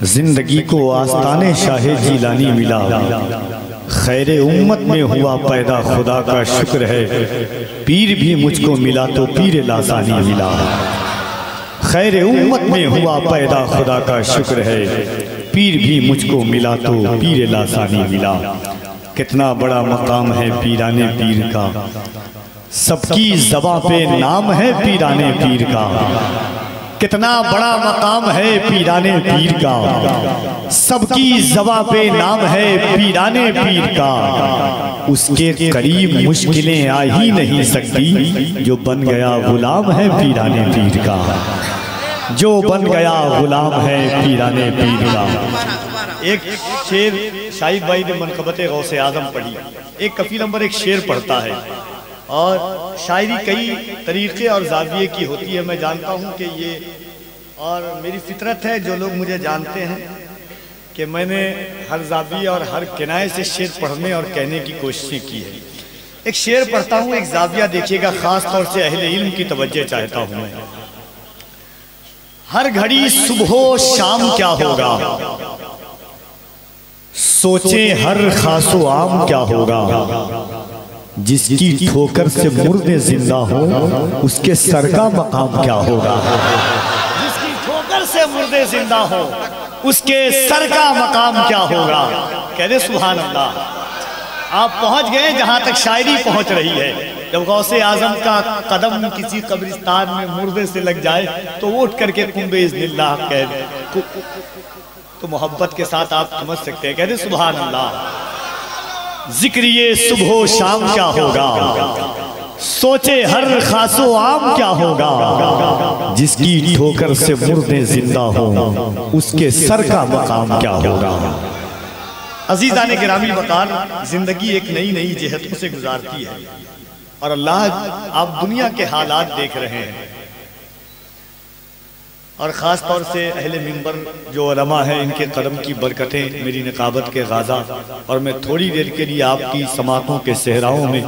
जिंदगी को आस्ताने शाहे जीलानी मिला, खैरे उम्मत में हुआ पैदा खुदा का शुक्र है। पीर भी मुझको मिला तो पीर लासानी मिला, खैरे उम्मत में हुआ पैदा खुदा का शुक्र है। पीर भी मुझको मिला तो पीर लासानी मिला। कितना बड़ा मकाम है पीराने पीर का, सबकी ज़बां पे नाम है पीराने पीर का। कितना बड़ा मकाम है पीराने पीर का, सबकी ज़बां पे नाम है पीराने पीर का। उसके करीब मुश्किलें आ ही नहीं सकती, जो बन गया गुलाम है पीराने पीर का, जो बन गया गुलाम है पीराने पीर का। एक शेर शाहिद भाई ने मनक़बत गौसे आज़म पढ़ी, एक कफील नंबर एक शेर पढ़ता है और शायरी कई तरीक़े और ज़ाविये की होती है। मैं जानता हूँ कि ये और मेरी फितरत है, जो लोग मुझे जानते हैं कि मैंने हर ज़ाविये और हर किनाए से शेर पढ़ने और कहने की कोशिशें की है। एक शेर पढ़ता हूँ, एक ज़ाविया देखिएगा, ख़ास तौर से अहले इल्म की तवज्जो चाहता हूँ मैं। हर घड़ी सुबह शाम क्या होगा, सोचे हर खासो आम क्या होगा। जिसकी ठोकर से मुर्दे जिंदा हो, उसके सर का मकाम क्या होगा। जिसकी ठोकर से मुर्दे जिंदा हो, उसके सर का मकाम क्या होगा। कह दे सुभान अल्लाह। आप पहुंच गए जहां तक शायरी पहुंच रही है। जब गौसे आजम का कदम किसी कब्रिस्तान में मुर्दे से लग जाए तो उठ करके कुंबे इज़्निल्लाह कह दे, तो मोहब्बत के साथ आप समझ सकते हैं। कह दे सुभान अल्लाह। जिक्र ये सुबह शाम क्या होगा, सोचे हर खासो आम क्या होगा। जिसकी ठोकर से मुर्दे जिंदा हो, उसके सर का मकाम क्या होगा। अजीज़ान गिरामी वकार, जिंदगी एक नई नई जहतों से गुजारती है और अल्लाह आप दुनिया के हालात देख रहे हैं और ख़ास तौर से अहले मिंबर जो उलमा हैं, इनके कदम की बरकतें मेरी निकाबत के गाज़ा। और मैं थोड़ी देर के लिए आपकी समातों के सहराओं में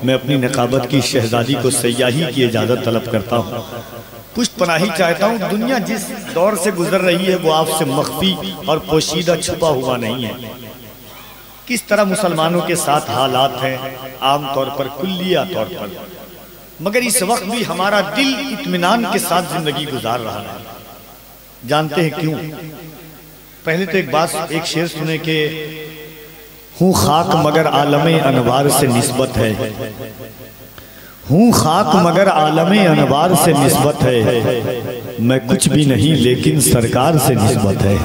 मैं अपनी निकाबत की शहजादी को सयाही की इजाज़त तलब करता हूँ। पुष्ट पनाही चाहता हूँ। दुनिया जिस दौर से गुजर रही है वो आपसे मख्फी और पोशीदा छुपा हुआ नहीं है। किस तरह मुसलमानों के साथ हालात हैं आम तौर पर, कुल्लिया तौर पर, मगर इस वक्त भी हमारा दिल इत्मीनान के साथ जिंदगी गुजार रहा है। जानते हैं क्यों? पहले तो एक बात, एक शेर सुने के हूँ खाक मगर आलमे अनवार से निस्बत है। हूँ खाक मगर आलमे अनवार से निस्बत है। मैं कुछ भी नहीं लेकिन सरकार से निस्बत है।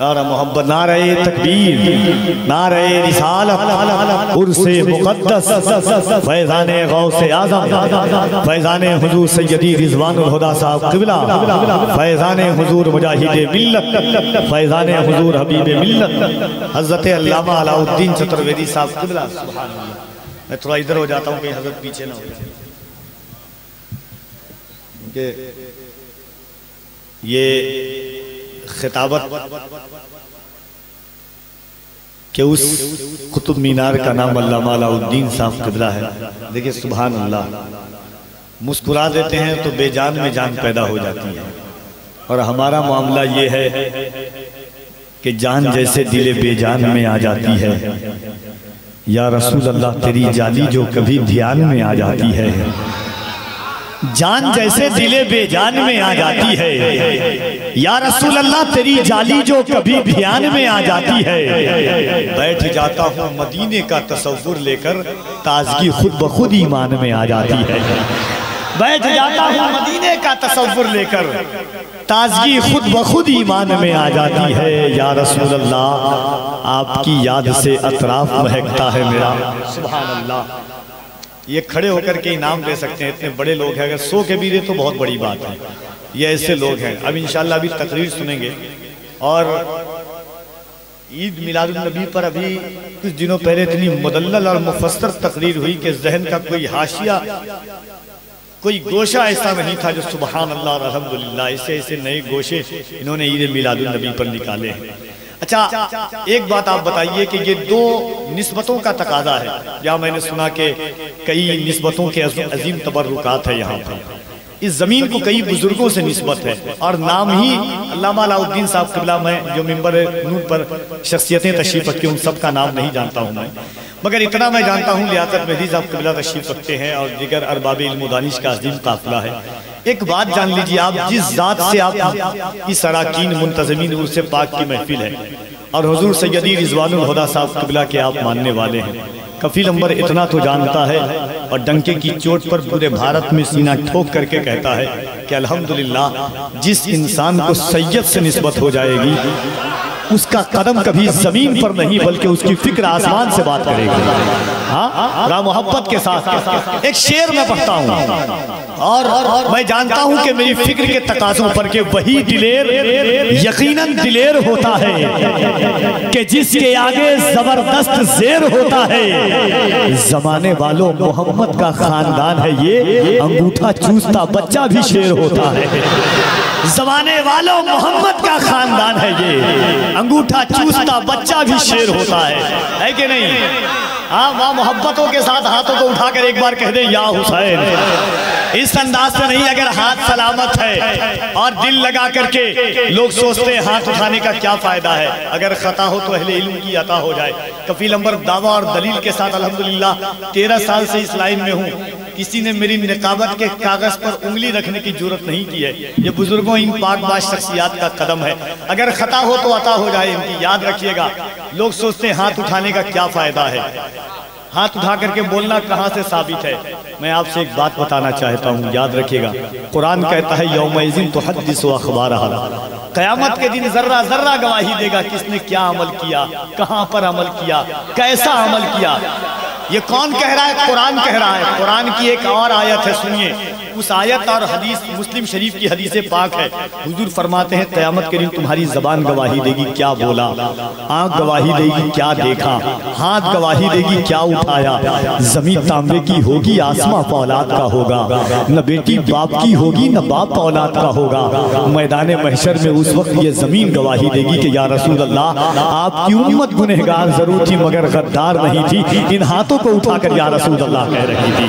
नारा मोहब्बत, नारे तकबीर, नारे रिसालत, उर्से मुक़द्दस, फैज़ाने गौसे आज़म, फैज़ाने हुज़ूर सैयदी रिज़वानुल हुदा साहब क़िबला, फैज़ाने हुज़ूर मुजाहिदे मिल्लत, फैज़ाने हुज़ूर हबीबे मिल्लत, हज़रत अल्लामा अलाउद्दीन चतुर्वेदी साहब क़िबला। सुभान अल्लाह। मैं थोड़ा इधर हो जाता हूँ कहीं हज़रत पीछे ना हो जाए। ये खिताबत के उस कुतुब मीनार का नाम अल्लामा अलाउद्दीन साहब क़िबला है। देखिए सुभान अल्लाह। मुस्कुरा देते हैं तो बेजान में जान पैदा हो जाती है। और हमारा मामला ये है कि जान जैसे दिले बेजान में आ जाती है। या रसूल अल्लाह तेरी जाली जो कभी ध्यान में आ जाती है। जान जैसे दिले बेजान में आ जाती है। या रसूल अल्लाह तेरी जाली जो कभी ध्यान में आ जाती है। बैठ जाता हूँ मदीने का तसव्वुर लेकर, ताजगी खुद ब खुद ईमान में आ जाती है। बैठ जाता हूँ मदीने का तसव्वुर लेकर, ताजगी खुद ब खुद ईमान में आ जाती है। या रसूल अल्लाह आपकी याद से अतराफ महकता है मेरा। सुभान अल्लाह। ये खड़े होकर के इनाम दे सकते हैं, इतने बड़े लोग हैं। अगर 100 के भी दे तो बहुत बड़ी बात है। ये ऐसे लोग हैं। अब इंशाल्लाह अभी तकरीर सुनेंगे। और ईद मिलादुन नबी पर अभी कुछ दिनों पहले इतनी मुदल्लल और मुफस्सर तकरीर हुई कि जहन का कोई हाशिया, कोई गोशा ऐसा नहीं था जो सुबहान अल्लाह और अल्हम्दुलिल्लाह, ऐसे ऐसे नए गोशे इन्होंने ईद मिलादुन नबी पर निकाले हैं। अच्छा, एक बात आप बताइए कि ये दो निस्बतों का तकाजा है। या मैंने सुना कि कई निस्बतों के अजीम तबर्रुकात है यहाँ पर। इस ज़मीन को कई बुजुर्गों से निस्बत है और नाम ही अल्लामा अलाउद्दीन साहब क़िबला में जो मिंबर नूर पर शख्सियतें तशरीफ़ रखती हैं उन सब का नाम नहीं जानता हूँ मैं, मगर इतना मैं जानता हूँ लियाकत मेहदी साहब क़िबला तशरीफ़ रखते हैं और दिगर अरबाब इल्म व दानिश का अज़ीम काफ़िला है। एक बात जान लीजिए, आप जिस ज़ात से आप इस अराकीन मुंतज़मीन उर्स पाक की महफिल है और हुज़ूर सैयदी रिज़वानुल हुदा साहब क़िबला के आप मानने वाले हैं, कफ़ील अंबर इतना तो जानता है और डंके की चोट पर पूरे भारत में सीना ठोक करके कहता है कि अल्हम्दुलिल्लाह जिस इंसान को सैयद से निस्बत हो जाएगी उसका कदम कभी जमीन पर नहीं बल्कि उसकी फिक्र आसमान से बात करेगी। हाँ, राम मोहब्बत के साथ एक शेर में पढ़ता हूँ और मैं जानता हूँ कि मेरी फिक्र के तकाज़ों पर के वही दिलेर यकीनन दिलेर होता है कि जिसके आगे जबरदस्त जेर होता है। जमाने वालों मोहम्मद का खानदान है ये, अंगूठा चूसता बच्चा भी शेर होता है। जमाने वालों मोहम्मद का खानदान है ये, अंगूठा चूसता बच्चा भी शेर होता है कि नहीं? हाँ, वहाँ मोहब्बतों के साथ हाथों को उठाकर एक बार कह दे या हुसैन। इस अंदाज से नहीं, अगर हाथ सलामत है और दिल लगा करके लोग सोचते हैं हाथ उठाने का क्या फायदा है, अगर खता हो तो अहले इल्म की अता हो जाए। कफील अंबर दावा और दलील के साथ अल्हम्दुलिल्लाह 13 साल से इस लाइन में हूँ, किसी ने मेरी निकाबत के कागज पर उंगली रखने की जरूरत नहीं की है। ये बुजुर्गों इन पाकबाज शख्सियात का कदम है, अगर खता हो तो अता हो जाए इनकी। याद रखिएगा, लोग सोचते हैं हाथ उठाने का क्या फायदा है, हाथ उठा करके बोलना कहाँ से साबित है। मैं आपसे एक बात बताना चाहता हूँ, याद रखिएगा, कुरान कहता है यौमइज़िन तुहद्दिसु अख़बारहा, क़यामत के दिन जर्रा जर्रा गवाही देगा किसने क्या अमल किया, कहाँ पर अमल किया, कैसा अमल किया। ये कौन कह रहा है? कुरान कह रहा है। कुरान की एक और आयत है, सुनिए। उस आयत और हदीस मुस्लिम शरीफ की हदीस पाक है। हुजूर फरमाते हैं क़यामत के दिन तुम्हारी ज़बान गवाही देगी क्या बोला, आँख गवाही देगी क्या देखा, हाथ गवाही देगी क्या उठाया। ज़मीन तांबे की होगी, आसमां औलाद का होगा, न बेटी बाप की होगी न बाप औलाद का होगा। मैदान महशर में उस वक्त ये ज़मीन गवाही देगी कि या रसूल अल्लाह आपकी उम्मत गुनहगार जरूर थी मगर गद्दार नहीं थी। इन हाथों को उठाकर या रसूल अल्लाह कह रही थी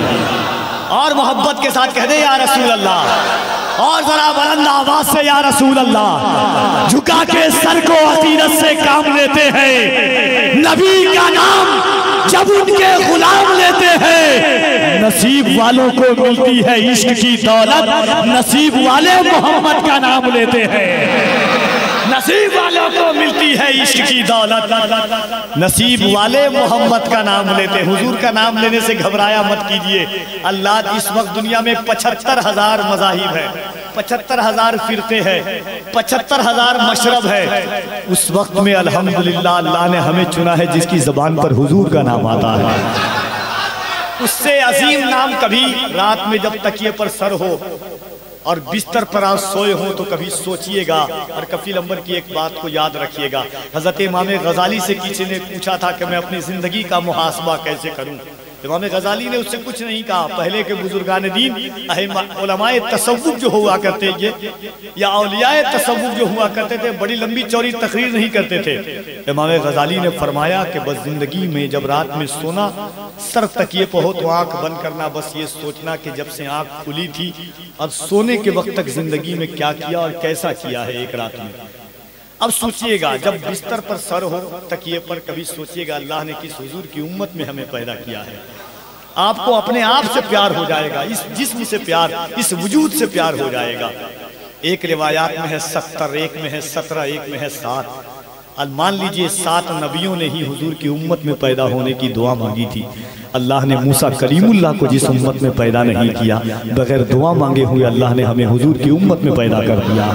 और मोहब्बत के साथ कह दे या रसूल अल्लाह, और जरा बुलंद आवाज से या रसूल अल्लाह। झुका के सर को अकीदत से काम लेते हैं, नबी का नाम जब उनके गुलाम लेते हैं। नसीब वालों को मिलती है इश्क की दौलत, नसीब वाले मोहम्मद का नाम लेते हैं। नसीब वालों को मिलती है इश्क की दौलत, नसीब वाले मोहम्मद का नाम लेते। हुजूर का नाम लेने से घबराया मत कीजिए। अल्लाह इस वक्त दुनिया में 75,000 मज़ाहिब है, 75,000 फिरके हैं, 75,000 मशरब है। उस वक्त में अल्हम्दुलिल्लाह अल्लाह ने हमें चुना है जिसकी ज़बान पर हुजूर का नाम आता है। उससे अजीम नाम कभी रात में जब तकिए पर सर हो और बिस्तर पर आप सोए हो तो कभी सोचिएगा। और कफील अंबर की एक बात को याद रखिएगा, हज़रत इमाम गज़ाली से किसी ने पूछा था कि मैं अपनी ज़िंदगी का मुहासबा कैसे करूं। इमाम गज़ाली ने उससे कुछ नहीं कहा। पहले के बुजुर्गान दीन उलमाए तसव्वुफ़ जो हुआ करते ये या औलियाए तसव्वुफ़ जो हुआ करते थे, बड़ी लंबी चौड़ी तकरीर नहीं करते थे। इमाम गज़ाली ने फरमाया कि बस ज़िंदगी में जब रात में सोना, सर तकिए पे हो तो आँख बंद करना, बस ये सोचना कि जब से आँख खुली थी और सोने के वक्त तक ज़िंदगी में क्या किया और कैसा किया है एक रात में। अब सोचिएगा, जब बिस्तर पर सर हो तकिए पर, कभी सोचिएगा अल्लाह ने किस हुजूर की उम्मत में हमें पैदा किया है। आपको अपने आप से प्यार हो जाएगा, इस जिस्म से प्यार, इस वजूद से प्यार हो जाएगा। एक रिवायात में है 70, एक में है 17, एक में है 7। अब मान लीजिए 7 नबियों ने ही हुजूर की उम्मत में पैदा होने की दुआ मांगी थी। अल्लाह ने मूसा कलीमुल्लाह को जिस उम्मत में पैदा नहीं किया, बगैर दुआ मांगे हुए अल्लाह ने हमें हुजूर की उम्मत में पैदा कर दिया।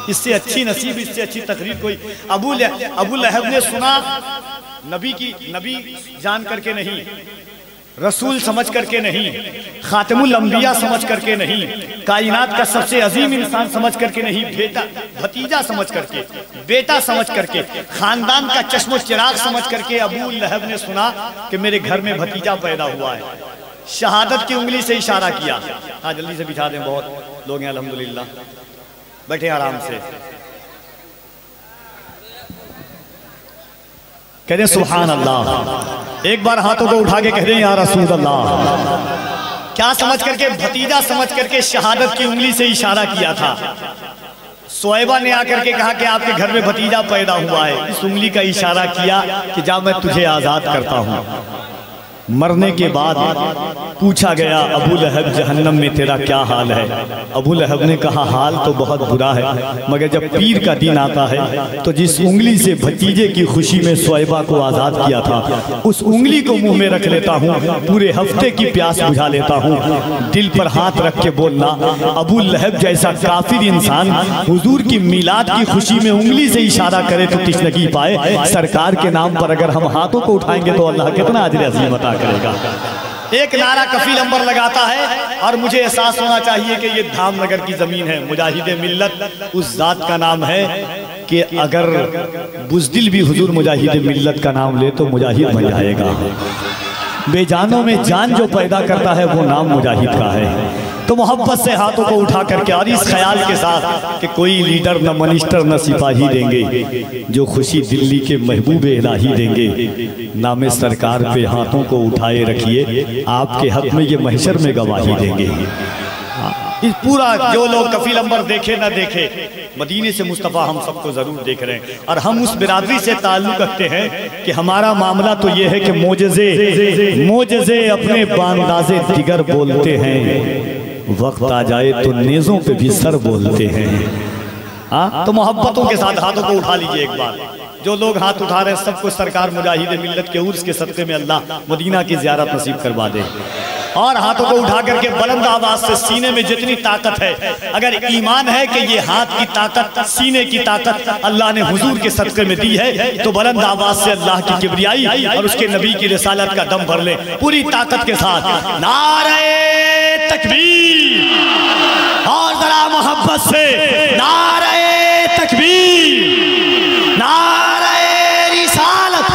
इससे अच्छी नसीब, इससे अच्छी तकरीर कोई। अबू लहब ने सुना, नबी जान करके नहीं, रसूल समझ करके नहीं, खातिमुल अंबिया समझ करके नहीं, कायनात का सबसे अजीम इंसान समझ करके नहीं, बेटा भतीजा समझ करके, बेटा समझ करके, खानदान का चश्मो चिराग समझ करके अबू लहब ने सुना कि मेरे घर में भतीजा पैदा हुआ है। शहादत की उंगली से इशारा किया। हाँ जल्दी से बिठा दें, बहुत लोग हैं अल्हम्दुलिल्लाह, बैठे आराम से। कह दे सुभान अल्लाह। एक बार हाथों को उठा के कह दे या रसूल अल्लाह। क्या समझ करके, भतीजा समझ करके शहादत की उंगली से इशारा किया था। सोएबा ने आकर के कहा कि आपके घर में भतीजा पैदा हुआ है। इस उंगली का इशारा किया कि जा मैं तुझे आजाद करता हूँ। मरने के बाद पूछा गया अबू लहब जहन्नम में तेरा क्या हाल है। अबू लहब ने कहा हाल तो बहुत बुरा है, मगर जब पीर का दिन आता है तो जिस उंगली से भतीजे की खुशी में सोएबा को आज़ाद किया था उस उंगली को मुंह में रख लेता हूँ, पूरे हफ्ते की प्यास बुझा लेता हूँ। दिल पर हाथ रख के बोलना, अबू लहब जैसा काफिर इंसान हुजूर की मिलाद की खुशी में उंगली से इशारा करे तो तिश्नगी पाए। सरकार के नाम पर अगर हम हाथों को उठाएंगे तो अल्लाह कितना अजर अज़ीम अता करेगा। एक नारा कफील अंबर लगाता है और मुझे एहसास होना चाहिए कि ये धामनगर की जमीन है। मुजाहिद मिल्लत उस जात का नाम है कि अगर बुज़दिल भी हुजूर मुजाहिद मिल्लत का नाम ले तो मुजाहिद बन जाएगा। बेजानों में जान जो पैदा करता है वो नाम मुजाहिद का है। तो मोहब्बत से हाथों को उठा करके और इस ख्याल के साथ कि कोई लीडर न मिनिस्टर न सिपाही देंगे, जो खुशी दिल्ली के महबूब इलाही देंगे। नामे सरकार पे हाथों को उठाए रखिए, आपके हक में ये महशर में गवाही देंगे। इस पूरा जो लोग कफील अंबर देखे न देखे, मदीने से मुस्तफ़ा हम सबको जरूर देख रहे हैं। और हम उस बिरादरी से ताल्लुक रखते हैं कि हमारा मामला तो ये है कि मोजज़े अपने बांदाज़े दिगर बोलते हैं, वक्त आ जाए तो नेज़ों पे भी सर बोलते हैं। हाँ, तो मोहब्बतों के साथ हाथों को उठा लीजिए एक बार। जो लोग हाथ उठा रहे हैं सबको सरकार मुजाहिद मिल्लत के उर्स के सदक़े में अल्लाह मदीना की ज़ियारत नसीब करवा दे। और हाथों को उठा करके बुलंद आवाज से, सीने में जितनी ताकत है, अगर ईमान है कि ये हाथ की ताकत, सीने की ताकत अल्लाह ने हुजूर के सदक़े में दी है, तो बुलंद आवाज से अल्लाह की किबरियाई और उसके नबी की रिसालत का दम भर ले पूरी ताकत के साथ। नारे तकबीर, और जरा मोहब्बत से नारे तकबीर, नारे रिसालत,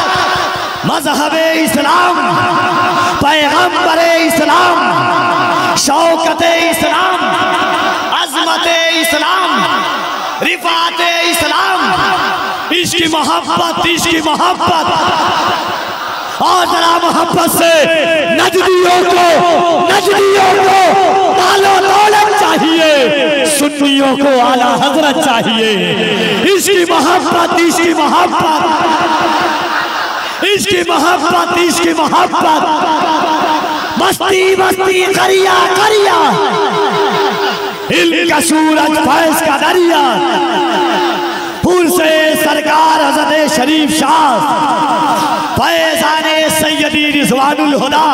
मज़हबे इस्लाम, पैगम्बरे इस्लाम, शौकते इस्लाम, अज़मते इस्लाम, रिफ़ाते इस्लाम, इश्क़ मोहब्बत, इश्क़ मोहब्बत। और जरा मोहब्बत से नजदियों को तालो दौलत चाहिए, सुन्नियों को आला हज़रत चाहिए। इश्क़ मोहब्बत, इश्क़ मोहब्बत, इश्क़ मोहब्बत, इश्क़ मोहब्बत। बस्ती बस्ती करिया करिया, इल्म का सूरज फैज़ का दरिया, पुर से सरकार हज़रत शरीफ शाह, फैज़ाने सैयदी रिज़वानुल हुदा,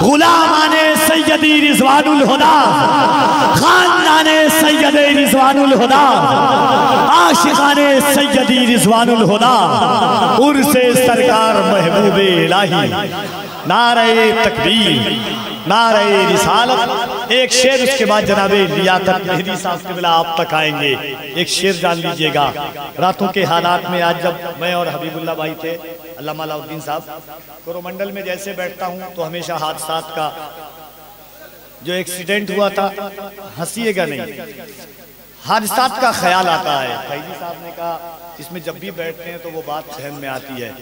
गुलामाने सैयदी रिज़वानुल हुदा, खानदाने सैयदी रिज़वानुल हुदा, आशिकाने सैयदी रिज़वानुल हुदा, उर्से सरकार महबूबे इलाही। नारे तकबीर, नारे रिसालत। एक शेर उसके बाद जनाबे लियाकत मेहदी साहब क़िबला आप तक आएंगे। एक शेर जान लीजिएगा। रातों के हालात में आज जब मैं और हबीबुल्लाह भाई थे, अल्लामा अलाउद्दीन साहब, कोरोमंडल में जैसे बैठता हूँ तो हमेशा हादसात का जो एक्सीडेंट हुआ था, हंसीएगा नहीं, हादसात का ख्याल आता है। फैजी साहब ने कहा इसमें जब भी बैठते हैं तो वो बात जहन में आती है।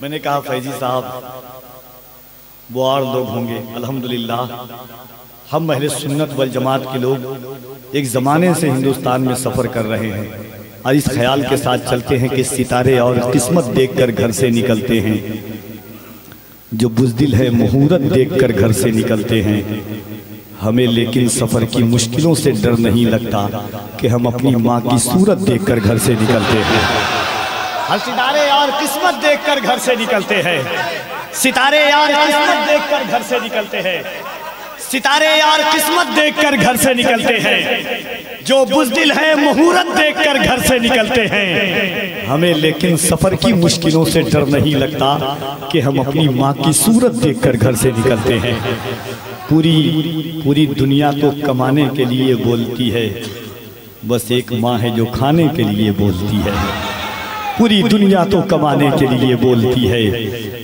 मैंने कहा फैजी साहब वो और लोग होंगे, अल्हम्दुलिल्लाह हम अहले सुन्नत वल जमात के लोग एक ज़माने से हिंदुस्तान में सफ़र कर रहे हैं और इस ख्याल के साथ चलते हैं कि सितारे और किस्मत देखकर घर से निकलते हैं। जो बुज़दिल है मुहूरत देखकर घर से निकलते हैं। हमें लेकिन सफ़र की मुश्किलों से डर नहीं लगता कि हम अपनी माँ की सूरत देखकर घर से निकलते हैं। हर सितारे और किस्मत देखकर घर से निकलते हैं। सितारे यार किस्मत देखकर घर से निकलते हैं। सितारे यार किस्मत देखकर घर से निकलते हैं। जो बुज़दिल है मुहूरत देखकर घर से निकलते हैं। हमें लेकिन सफर की मुश्किलों से डर नहीं लगता कि हम अपनी माँ की सूरत देखकर घर से निकलते हैं। पूरी दुनिया को कमाने के लिए बोलती है, बस एक माँ है जो खाने के लिए बोलती है। पूरी दुनिया तो कमाने के लिए बोलती है,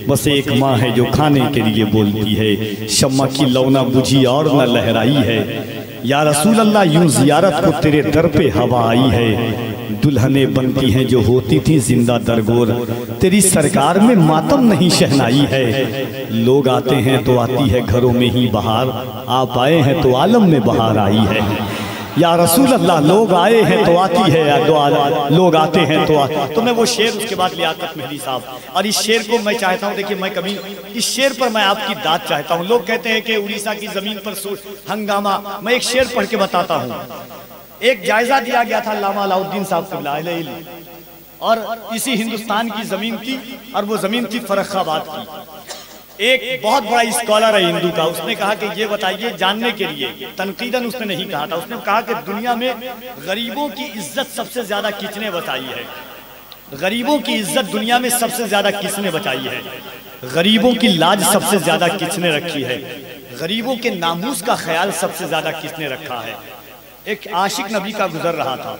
बस एक माँ है जो खाने के लिए बोलती है। शम्मा की लौना बुझी और न लहराई है, या रसूल अल्लाह यूं जियारत को तेरे दर पे हवा आई है। दुल्हने बनती हैं जो होती थी जिंदा दरगोर, तेरी सरकार में मातम नहीं शहनाई है। लोग आते हैं तो आती है घरों में ही बहार, आप आए हैं तो आलम में बहार आई है। या रसूल अल्लाह लोग आए हैं तो आती है, लोग आते हैं तो मैं वो शेर उसके बाद लियाकत मेहदी साहब, और इस शेर को मैं चाहता हूँ, देखिए मैं कभी इस शेर पर मैं आपकी दाद चाहता हूँ। लोग कहते हैं कि उड़ीसा की जमीन पर हंगामा, मैं एक शेर पढ़ के बताता हूँ। एक जायजा दिया गया था अल्लामा अलाउद्दीन साहब को, और इसी हिंदुस्तान की जमीन थी, और वो जमीन थी फर्रुखाबाद की। एक बहुत बड़ा स्कॉलर है हिंदू का, उसने कहा कि ये बताइए जानने के लिए, तनकीदन उसने नहीं कहा था, उसने कहा कि दुनिया में गरीबों की इज्जत सबसे ज्यादा किसने बचाई है? गरीबों की इज्जत दुनिया में सबसे ज्यादा किसने बचाई है? गरीबों की लाज सबसे ज्यादा किसने रखी है? गरीबों के नामूस का ख्याल सबसे ज्यादा किसने रखा है? एक आशिक नबी का गुजर रहा था,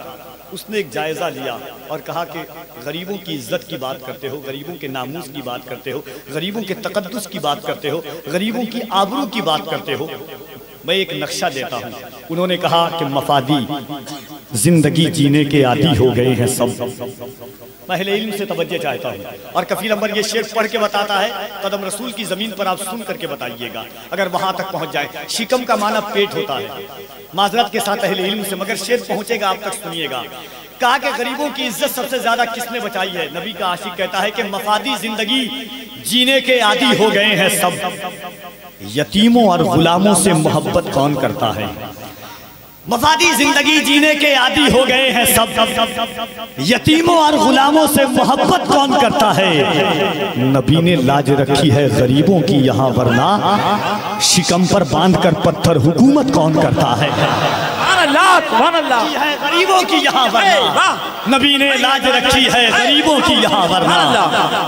उसने एक जायजा लिया और कहा कि गरीबों की इज्जत की बात करते हो, गरीबों के नामूस की बात करते हो, गरीबों के तकद्दुस की बात करते हो, गरीबों की आबरू की बात करते हो। मैं एक नक्शा देता हूँ। उन्होंने कहा कि मफादी जिंदगी जीने के आदी हो गए हैं सब। मैं अहले इल्म से तवज्जो चाहता हूँ, और कफील अमर ये शेर पढ़ के बताता है, कदम रसूल की जमीन पर आप सुन करके बताइएगा अगर वहां तक पहुंच जाए। शिकम का माना पेट होता है, माजरत के साथ अहले इल्म से, मगर शेर पहुंचेगा आप तक, सुनिएगा। कहा कि गरीबों की इज्जत सबसे ज्यादा किसने बचाई है? नबी का आशिक कहता है कि मफादी जिंदगी जीने के आदी हो गए हैं सब। यतीमों और गुलामों से मोहब्बत कौन करता है? मफादी जिंदगी जीने के आदी हो गए हैं सब। यतीमों और गुलामों से मोहब्बत कौन करता है? नबी ने लाज रखी है गरीबों की यहाँ, वरना शिकम पर बांधकर पत्थर हुकूमत कौन करता है? गरीबों की यहाँ वरना नबी ने लाज रखी है, गरीबों की यहाँ वरना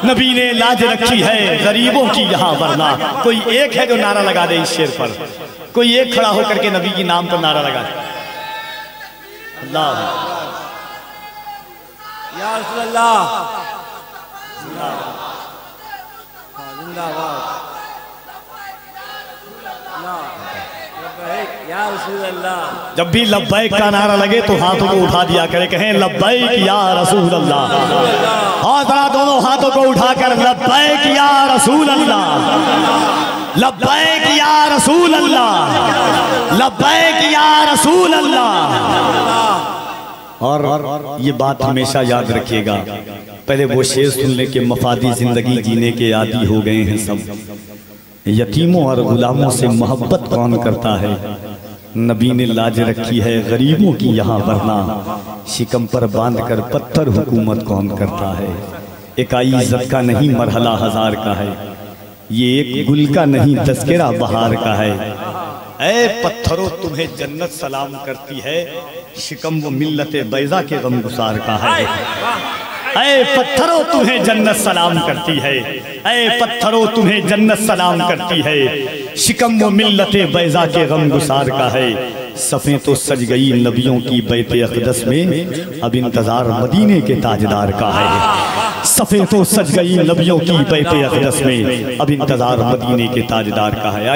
नबी ने लाज रखी है, गरीबों की यहाँ वरना। कोई एक है जो नारा लगा दे इस शेर पर, कोई एक खड़ा होकर के नबी के नाम पर नारा लगा दे। अल्लाह या रसूल अल्लाह जिंदाबाद, या रसूल अल्लाह। जब भी लब्बैक का नारा लगे तो हाथों को उठा दिया करे, कहें लब्बैक या रसूल अल्लाह। और दोनों हाथों को उठाकर लब्बैक या रसूल अल्लाह, लब्बैक या रसूल अल्लाह, लब्बैक या रसूल अल्लाह। और ये बात हमेशा याद रखिएगा, पहले वो शेर सुन ले कि मफादी जिंदगी जीने के आदी हो गए हैं सब। यतीमों और गुलामों से मोहब्बत कौन करता है? नबी ने लाज रखी है गरीबों की यहाँ, वरना शिकम पर बांधकर पत्थर हुकूमत कौन करता है? इकाई इज्जत का नहीं मरहला हजार का है, ये एक गुल का नहीं तस्करा बहार का है। ऐ पत्थरों तुम्हें जन्नत सलाम करती है, शिकम वो मिल्लते बैजा के गम गुसार का है। ऐ पत्थरों तुम्हें जन्नत सलाम करती है, ऐ पत्थरों तुम्हें जन्नत सलाम करती है, शिकम वो मिल्लते बैजा के गम गुसार का है। सफ़ें तो सज गई नबियों की बैते अक़दस में, अब इंतजार मदीने के ताजदार का है। सफ़ें तो सज गई नबियों की बैते अक़दस में, अब इंतजार मदीने के ताजदार का है।